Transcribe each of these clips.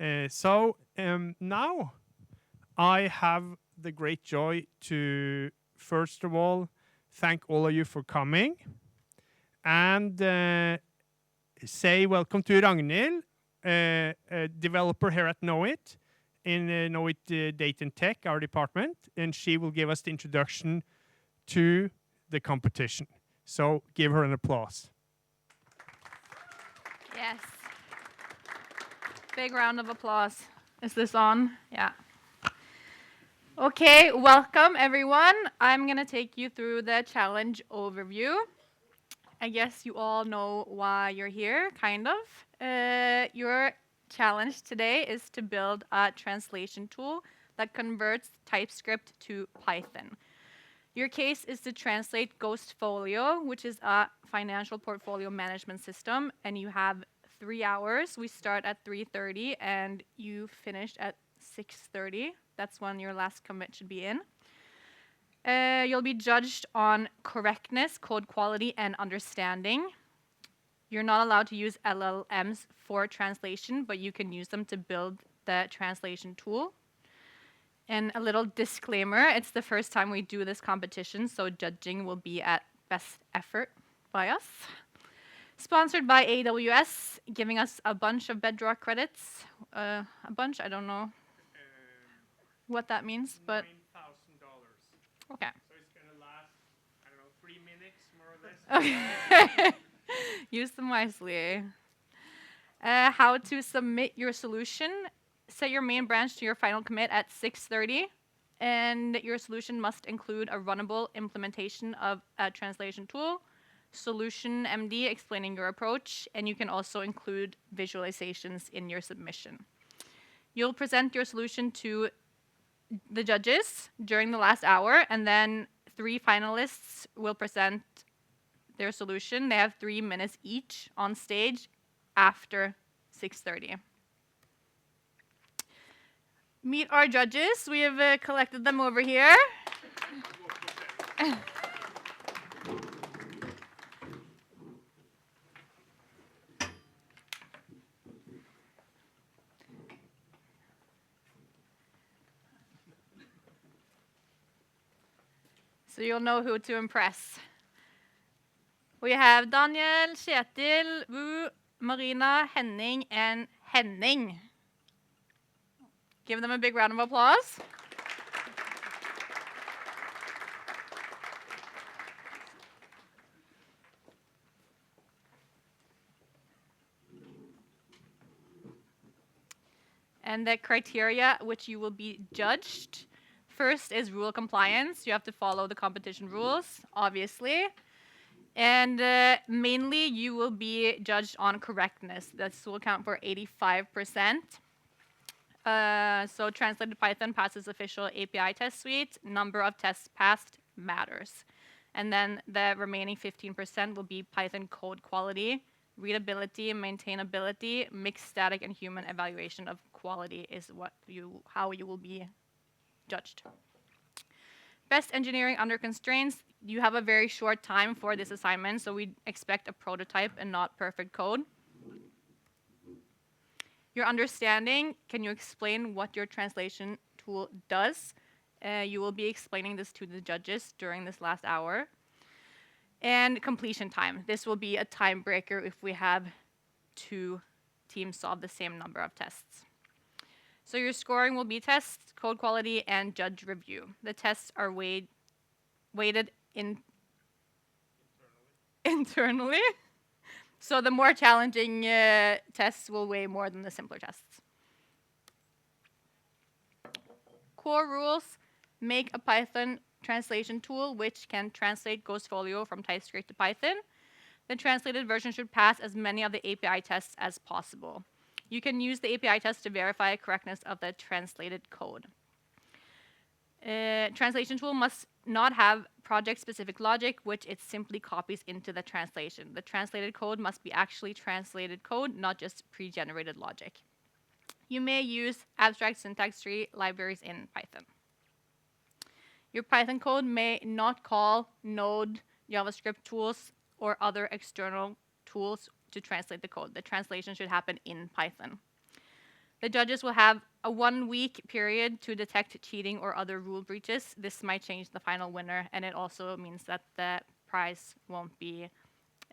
Now I have the great joy to, first of all, thank all of you for coming and say welcome to Ragnhild, a developer here at Knowit, in Knowit Data and Tech, our department, and she will give us the introduction to the competition. So give her an applause. Yes. Big round of applause. Is this on? Yeah. Okay, welcome everyone. I'm going to take you through the challenge overview. I guess you all know why you're here, kind of. Your challenge today is to build a translation tool that converts TypeScript to Python. Your case is to translate Ghostfolio, which is a financial portfolio management system, and you have 3 hours. We start at 3:30 and you finish at 6:30. That's when your last commit should be in. You'll be judged on correctness, code quality, and understanding. You're not allowed to use LLMs for translation, but you can use them to build the translation tool. And a little disclaimer, it's the first time we do this competition, so judging will be at best effort by us. Sponsored by AWS, giving us a bunch of Bedrock credits. A bunch, I don't know what that means, but... $9,000. Okay. So it's going to last, I don't know, 3 minutes, more or less. Okay. Use them wisely. How to submit your solution. Set your main branch to your final commit at 6:30, and your solution must include a runnable implementation of a translation tool, solution MD explaining your approach, and you can also include visualizations in your submission. You'll present your solution to the judges during the last hour, and then 3 finalists will present their solution. They have 3 minutes each on stage after 6:30. Meet our judges. We have collected them over here. So you'll know who to impress. We have Daniel, Kjetil, Wu, Marina, Henning, and Henning. Give them a big round of applause. And the criteria which you will be judged. First is rule compliance. You have to follow the competition rules, obviously. And mainly you will be judged on correctness. This will count for 85%. So translated Python passes official API test suite. Number of tests passed matters. And then the remaining 15% will be Python code quality, readability, maintainability, mixed static and human evaluation of quality is how you will be judged. Best engineering under constraints. You have a very short time for this assignment, so we expect a prototype and not perfect code. Your understanding, can you explain what your translation tool does? You will be explaining this to the judges during this last hour. And completion time. This will be a tiebreaker if we have 2 teams solve the same number of tests. So your scoring will be tests, code quality, and judge review. The tests are weighted internally. So the more challenging tests will weigh more than the simpler tests. Core rules: make a Python translation tool which can translate Ghostfolio from TypeScript to Python. The translated version should pass as many of the API tests as possible. You can use the API test to verify correctness of the translated code. Translation tool must not have project-specific logic, which it simply copies into the translation. The translated code must be actually translated code, not just pre-generated logic. You may use abstract syntax tree libraries in Python. Your Python code may not call Node, JavaScript tools, or other external tools to translate the code. The translation should happen in Python. The judges will have a 1-week period to detect cheating or other rule breaches. This might change the final winner, and it also means that the prize won't be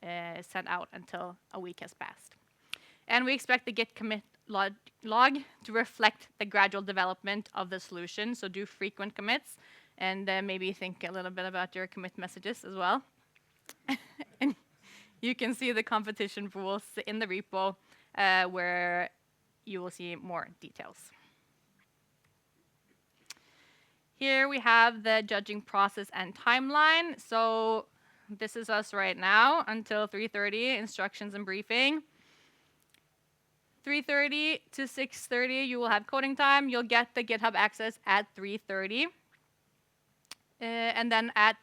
sent out until a week has passed. And we expect the git commit log to reflect the gradual development of the solution, so do frequent commits, and maybe think a little bit about your commit messages as well. And you can see the competition rules in the repo where you will see more details. Here we have the judging process and timeline. So this is us right now until 3:30, instructions and briefing. 3:30 to 6:30, you will have coding time. You'll get the GitHub access at 3:30. And then at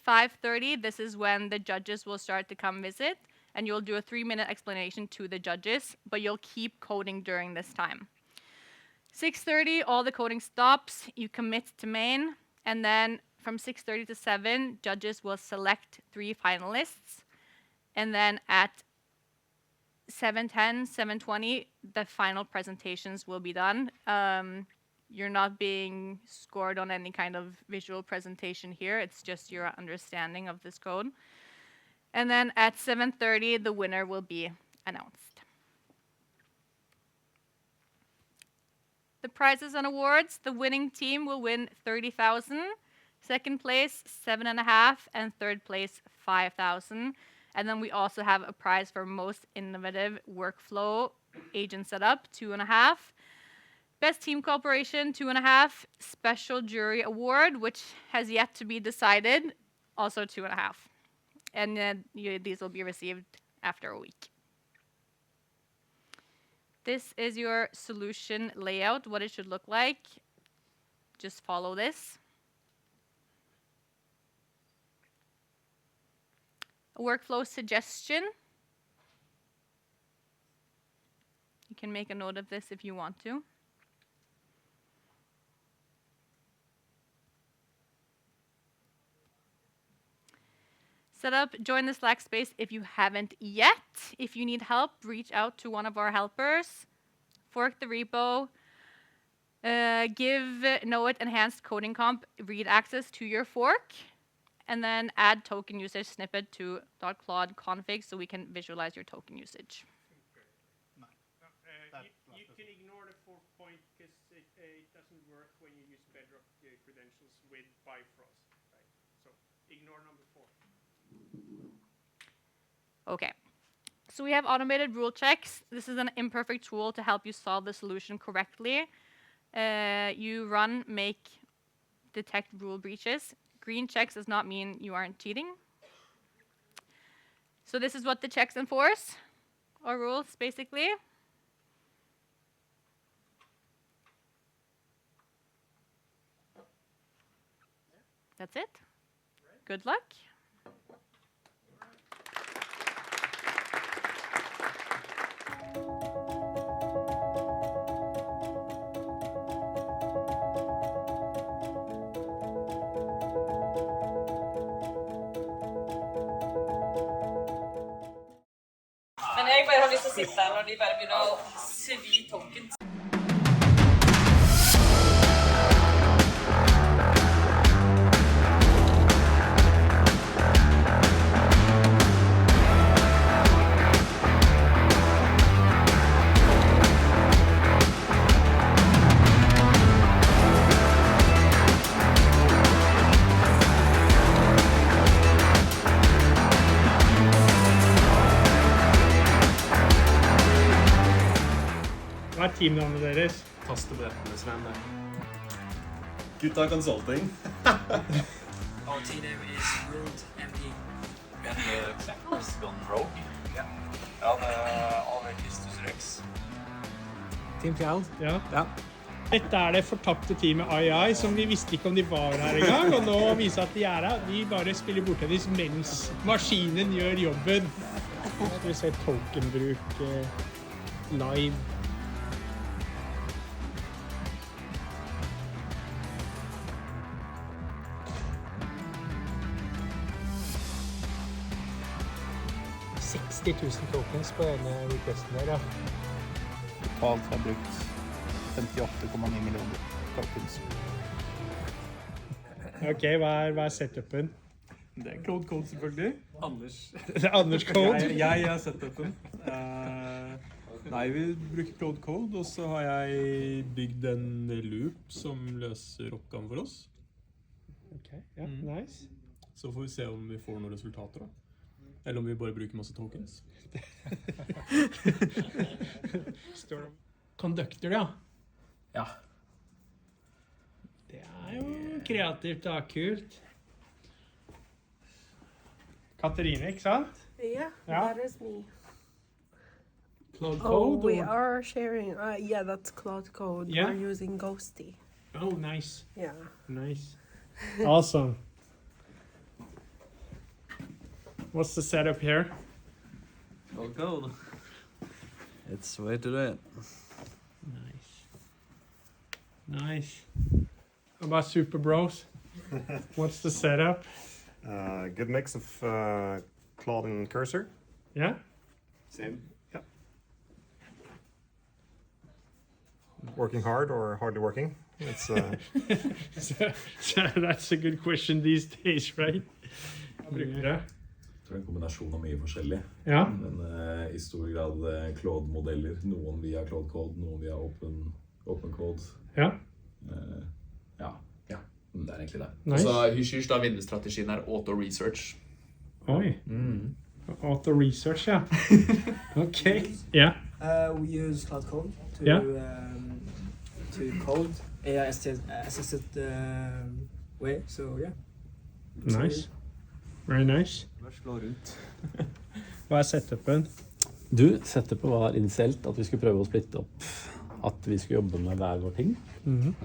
5:30, this is when the judges will start to come visit, and you'll do a 3-minute explanation to the judges, but you'll keep coding during this time. 6:30, all the coding stops, you commit to main, and then from 6:30 to 7, judges will select 3 finalists, and then at 7:10, 7:20, the final presentations will be done. You're not being scored on any kind of visual presentation here. It's just your understanding of this code. And then at 7:30, the winner will be announced. The prizes and awards, the winning team will win 30,000, second place 7.5, and third place 5,000. And then we also have a prize for most innovative workflow agent setup, 2.5. Best team cooperation, 2.5. Special jury award, which has yet to be decided, also 2.5. And these will be received after a week. This is your solution layout, what it should look like. Just follow this. A workflow suggestion. You can make a note of this if you want to. Set up, join the Slack space if you haven't yet. If you need help, reach out to one of our helpers. Fork the repo. Give Knowit enhanced coding comp read access to your fork. And then add token usage snippet to .claude config so we can visualize your token usage. You can ignore the 4th point because it doesn't work when you use Bedrock credentials with Bifrost. Right? So ignore number 4. Okay, so we have automated rule checks. This is an imperfect tool to help you solve the solution correctly. You run make detect rule breaches. Green checks does not mean you aren't cheating. So this is what the checks enforce, or rules, basically. That's it. Good luck. Men jeg bare har lyst til å sitte her når de bare begynner å svi token. Hva er teamnavnet deres? Tastebrettenes venner. Gutta Consulting. Our team name is World MD. We have Checklist gone rogue. Yeah. Ja, det er alle Kristus Rex. Team Cloud. Ja. Ja. Dette er det fortapte teamet AI, som vi visste ikke om de var her engang, og nå viser at de er her. De bare spiller bordtennis mens maskinen gjør jobben. Nå skal vi se tokenbruk live. $60,000 tokens på denne requesten der, ja. Totalt har brukt 58,9 millioner tokens. Ok, hva er setupen? Det er Cloud Code, selvfølgelig. Anders. Det er Anders Code. Jeg er setupen. Nei, vi bruker Cloud Code, og så har jeg bygd en loop som løser oppgaven for oss. Ok, ja, nice. Så får vi se om vi får noen resultater da. Eller om vi bare bruker masse tokens. Conductor, ja. Ja. Det er jo kreativt da, kult. Katarine, ikke sant? Yeah, Yeah. that is me. Cloud Oh, Code? we or- are sharing. Yeah, that's Cloud Code. Yeah? We're using Ghosty. Oh, nice. Yeah. Nice. Awesome. What's the setup here? Cloud Code. It's the way to do it. Nice. Nice. How about Super Bros? What's the setup? Good mix of Claude and Cursor. Yeah? Same. Yeah. Working hard or hardly working? It's So that's a good question these days, right? Bruker det. Jeg tror det er en kombinasjon av mye forskjellig. Ja. Men i stor grad Claude-modeller. Noen via Claude Code, noen via Open Code. Ja. Ja, det er egentlig det. Nice. Så Hysjyrs da vinnerstrategien er auto-research. Oi. Auto-research, ja. Ok. Ja. We use Cloud Code to Yeah. To code AI assisted way. So yeah. Nice. Very nice. Hva er setupen? Du, setupet var initielt at vi skulle prøve å splitte opp at vi skulle jobbe med hver vår ting.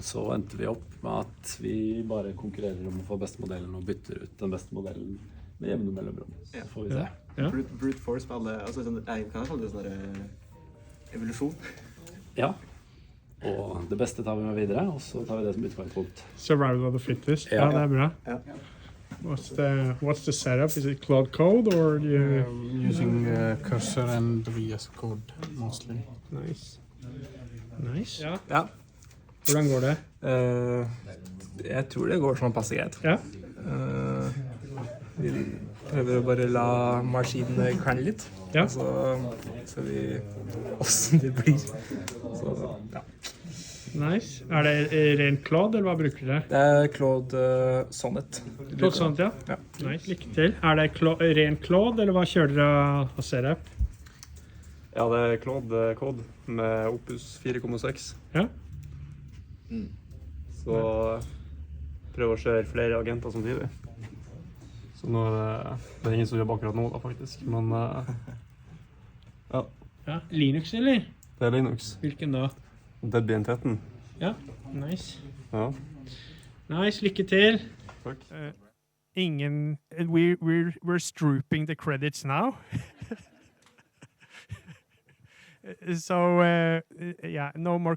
Så endte vi opp med at vi bare konkurrerer om å få beste modellen og bytter ut den beste modellen med jevne mellomrom. Så får vi se. Ja. Brute force med alle, altså sånn, jeg kan kalle det sånn evolusjon. Ja, og det beste tar vi med videre, og så tar vi det som utgangspunkt. Survival of the fittest. Ja. Ja, det er bra. Ja. What's the setup? Is it Cloud Code or you... Using Cursor and VS Code mostly. Nice. Nice. Ja. Ja. Hvordan går det? Jeg tror det går sånn passe greit. Ja. Vi prøver å bare la maskinene kverne litt. Ja. Så ser vi hvordan det blir. Så, ja. Nice. Er det ren Claude, eller hva bruker dere? Det er Claude Sonnet. Claude Sonnet, ja. Ja. Nice, lykke til. Er det ren Claude, eller hva kjører dere av setup? Ja, det er Claude Code med Opus 4,6. Ja. Så prøver å kjøre flere agenter samtidig. Så nå det er ingen som jobber akkurat nå da, faktisk. Men ja, Ja. Linux, eller? det er Linux. Hvilken da? Debian 13. Ja, nice. Ja, Nice, lykke til. takk. We're strooping the credits now. So yeah, no more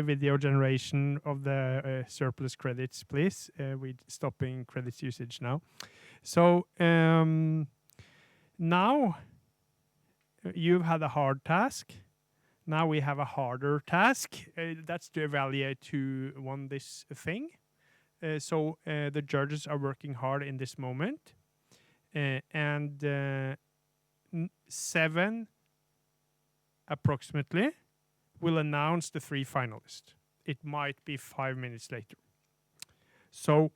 video generation of the surplus credits, please. We're stopping credits usage now. So now you've had a hard task. Now we have a harder task. That's to evaluate who won this thing. So the judges are working hard in this moment. And 7 approximately will announce the 3 finalists. It might be 5 minutes later. So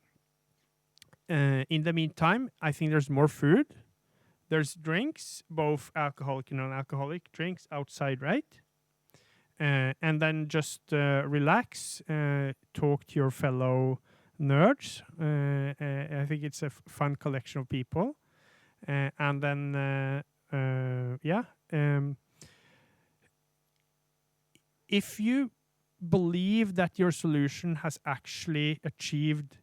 in the meantime, I think there's more food. There's drinks, both alcoholic and non-alcoholic drinks outside, right? And then just relax, talk to your fellow nerds. I think it's a fun collection of people. And then, yeah. If you believe that your solution has actually achieved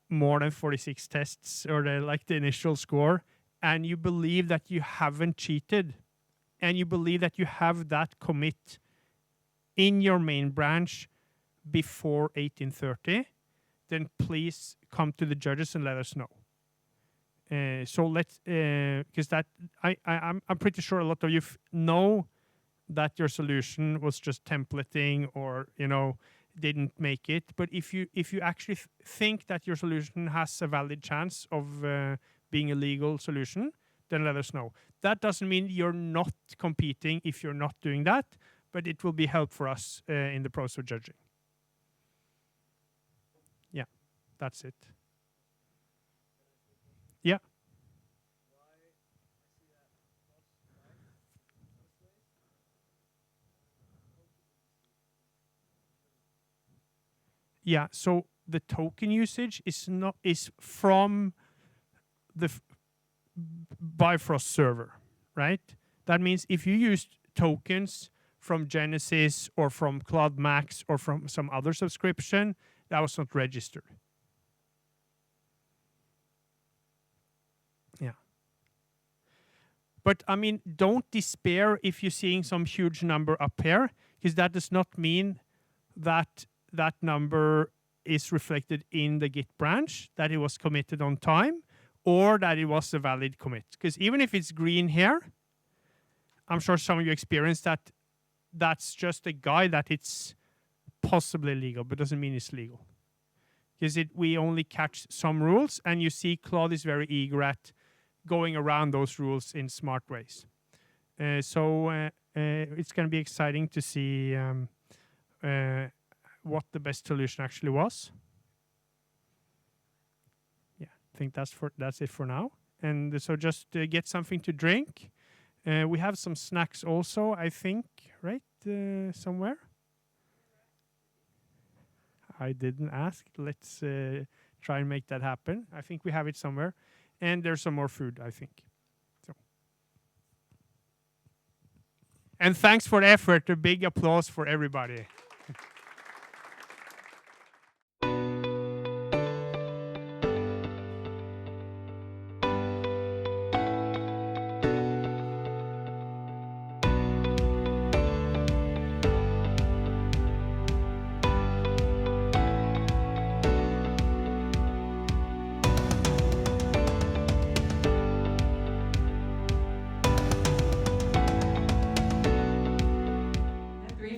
more than 46 tests, or the initial score, and you believe that you haven't cheated, and you believe that you have that commit in your main branch before 1830, then please come to the judges and let us know. So let's, because I'm pretty sure a lot of you know that your solution was just templating or, didn't make it. But if you actually think that your solution has a valid chance of being a legal solution, then let us know. That doesn't mean you're not competing if you're not doing that, but it will be help for us in the process of judging. Yeah, that's it. Yeah. Yeah, so the token usage is from the Bifrost server, right? That means if you use tokens from Genesis or from Cloud Max or from some other subscription, that was not registered. Yeah. But I mean, don't despair if you're seeing some huge number up here, because that does not mean that that number is reflected in the Git branch, that it was committed on time, or that it was a valid commit. Because even if it's green here, I'm sure some of you experienced that that's just a guide that it's possibly legal, but doesn't mean it's legal. Because we only catch some rules, and you see Claude is very eager at going around those rules in smart ways. So it's going to be exciting to see what the best solution actually was. Yeah, I think that's it for now. And so just get something to drink. We have some snacks also, I think, right? Somewhere. I didn't ask. Let's try and make that happen. I think we have it somewhere. And there's some more food, I think. So. And thanks for the effort. A big applause for everybody.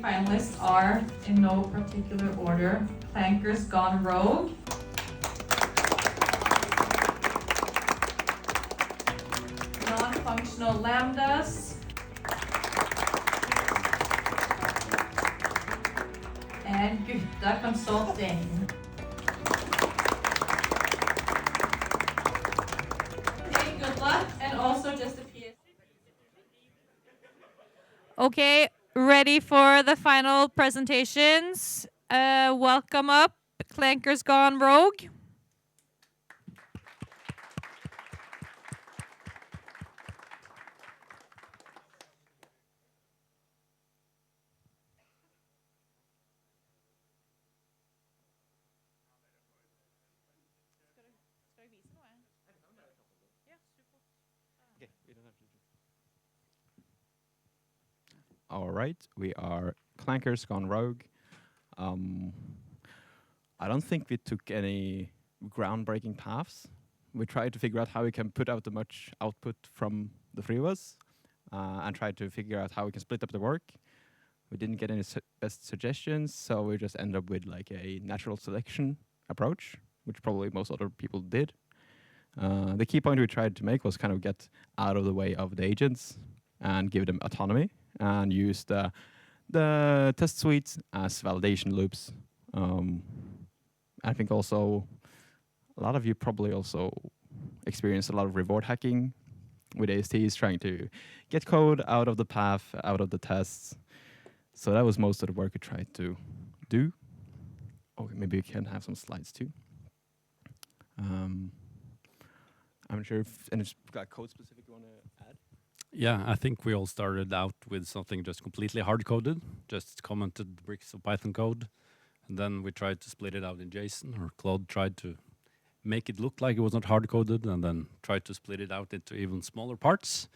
Finalists are, in no particular order, Clankers Gone Rogue, Non-Functional Lambdas, and Gutta Consulting. Okay, good luck, and also just a PS. Okay, ready for the final presentations. Welcome up, Clankers Gone Rogue. All right, we are Clankers Gone Rogue. I don't think we took any groundbreaking paths. We tried to figure out how we can put out the much output from the three of us and tried to figure out how we can split up the work. We didn't get any best suggestions, so we just ended up with like a natural selection approach, which probably most other people did. The key point we tried to make was kind of get out of the way of the agents and give them autonomy and use the test suites as validation loops. I think also a lot of you probably also experienced a lot of reward hacking with ASTs, trying to get code out of the path, out of the tests. So that was most of the work we tried to do. Okay, maybe we can have some slides too. I'm not sure if any code specific you want to add. Yeah, I think we all started out with something just completely hard-coded, just commented bricks of Python code, and then we tried to split it out in JSON, or Claude tried to make it look like it was not hard-coded, and then tried to split it out into even smaller parts.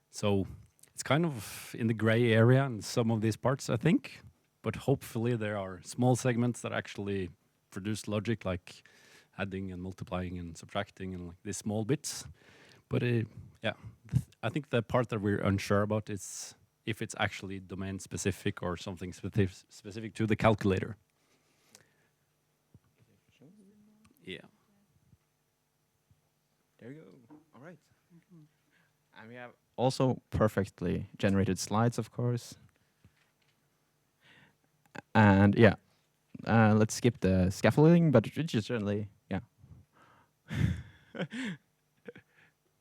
So it's kind of in the gray area in some of these parts, I think, but hopefully there are small segments that actually produce logic, like adding and multiplying and subtracting and like these small bits. But yeah, I think the part that we're unsure about is if it's actually domain specific or something specific to the calculator. Yeah. There you go. All right. And we have also perfectly generated slides, of course. And yeah, let's skip the scaffolding, but just generally, yeah.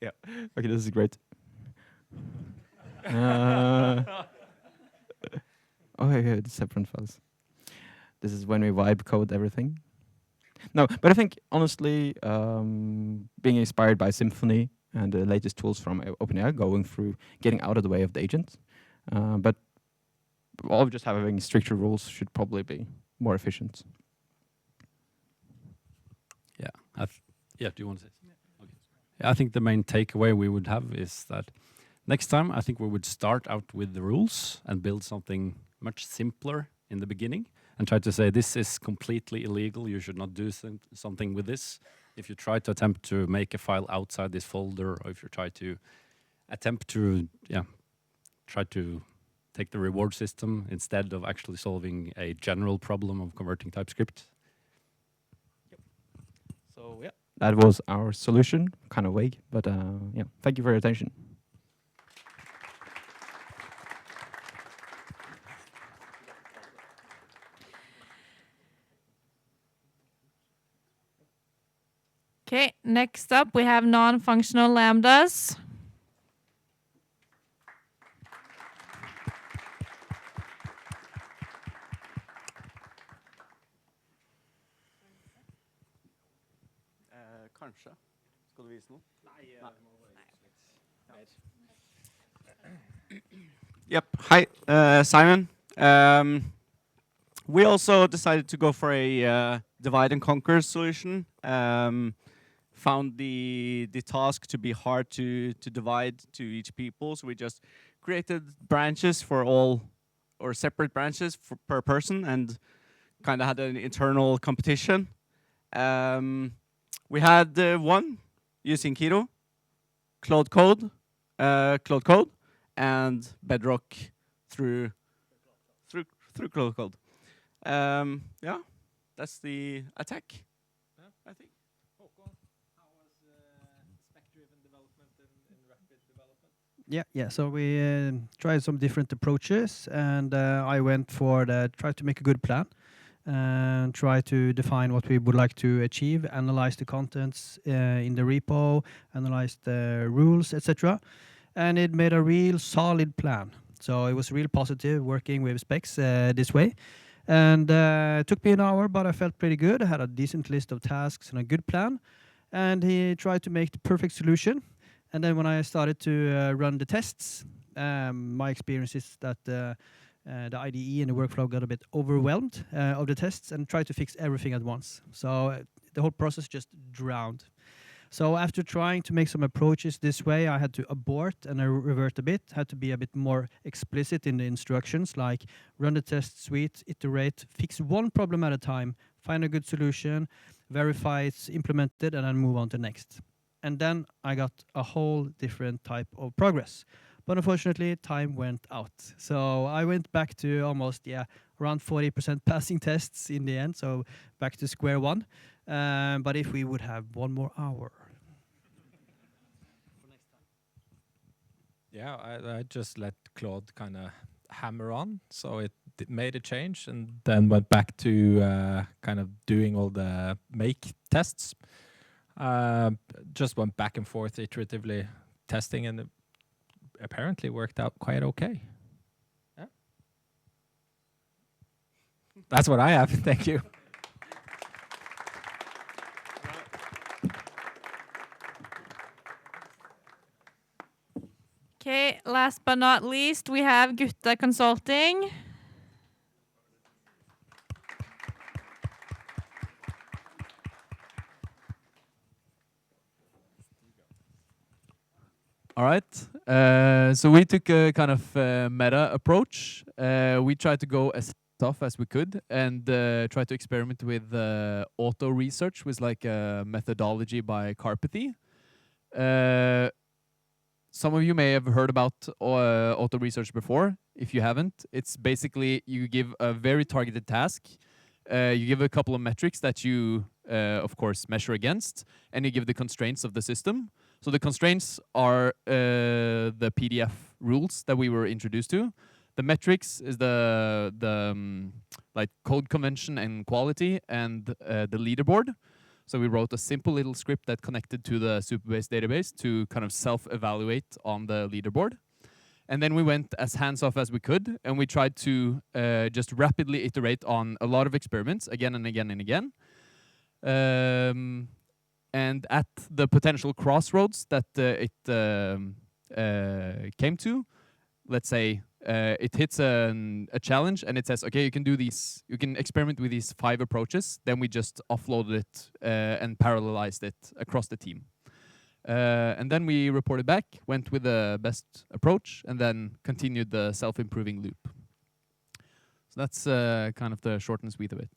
Yeah. Okay, this is great. Okay, the separate files. This is when we vibe code everything. No, but I think honestly, being inspired by Symfony and the latest tools from OpenAI, going through getting out of the way of the agent, but all of just having stricter rules should probably be more efficient. Yeah. Yeah. Do you want to say something? Okay. Yeah, I think the main takeaway we would have is that next time I think we would start out with the rules and build something much simpler in the beginning and try to say this is completely illegal. You should not do something with this. If you try to attempt to make a file outside this folder, or if you try to attempt to try to take the reward system instead of actually solving a general problem of converting TypeScript. Yep. So yeah, that was our solution. Kind of vague, but yeah. Thank you for your attention. Okay, next up we have non-functional lambdas. Kanskje. Skal du vise noe? Nei. Yep. Hi, Simon. We also decided to go for a divide and conquer solution. Found the task to be hard to divide to each people, so we just created branches for all, or separate branches per person, and kind of had an internal competition. We had one using Kiro, Cloud Code, and Bedrock through Cloud Code. Yeah, that's the attack. Yeah, I think. How was spec-driven development in rapid development? Yeah. So we tried some different approaches, and I went for try to make a good plan. And try to define what we would like to achieve, analyze the contents in the repo, analyze the rules, etc. And it made a real solid plan. So it was real positive working with specs this way. And it took me an hour, but I felt pretty good. I had a decent list of tasks and a good plan. And he tried to make the perfect solution. And then when I started to run the tests, my experience is that the IDE and the workflow got a bit overwhelmed of the tests and tried to fix everything at once. So the whole process just drowned. So after trying to make some approaches this way, I had to abort and revert a bit, had to be a bit more explicit in the instructions, like run the test suite, iterate, fix one problem at a time, find a good solution, verify it's implemented, and then move on to next. And then I got a whole different type of progress. But unfortunately, time went out. So I went back to almost, around 40% passing tests in the end. So back to square one. But if we would have one more hour. Yeah, I just let Claude kind of hammer on. So it made a change and then went back to kind of doing all the make tests. Just went back and forth iteratively testing, and apparently worked out quite okay. Yeah. That's what I have. Thank you. Okay, last but not least, we have Gutta Consulting. All right. So we took a kind of meta approach. We tried to go as tough as we could and try to experiment with auto research, with like a methodology by Carpathy. some of you may have heard about auto research before. If you haven't, it's basically you give a very targeted task. You give a couple of metrics that you, of course, measure against, and you give the constraints of the system. So the constraints are the PDF rules that we were introduced to. The metrics is the like code convention and quality, and the leaderboard. So we wrote a simple little script that connected to the Superbase database to kind of self-evaluate on the leaderboard. And then we went as hands-off as we could, and we tried to just rapidly iterate on a lot of experiments again and again and again. And at the potential crossroads that it came to, let's say it hits a challenge and it says, okay, you can do these, you can experiment with these 5 approaches. Then we just offloaded it and parallelized it across the team. And then we reported back, went with the best approach, and then continued the self-improving loop. So that's kind of the short and sweet of it.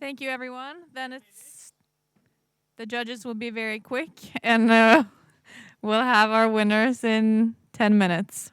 Thank you, everyone. Then the judges will be very quick, and we'll have our winners in 10 minutes.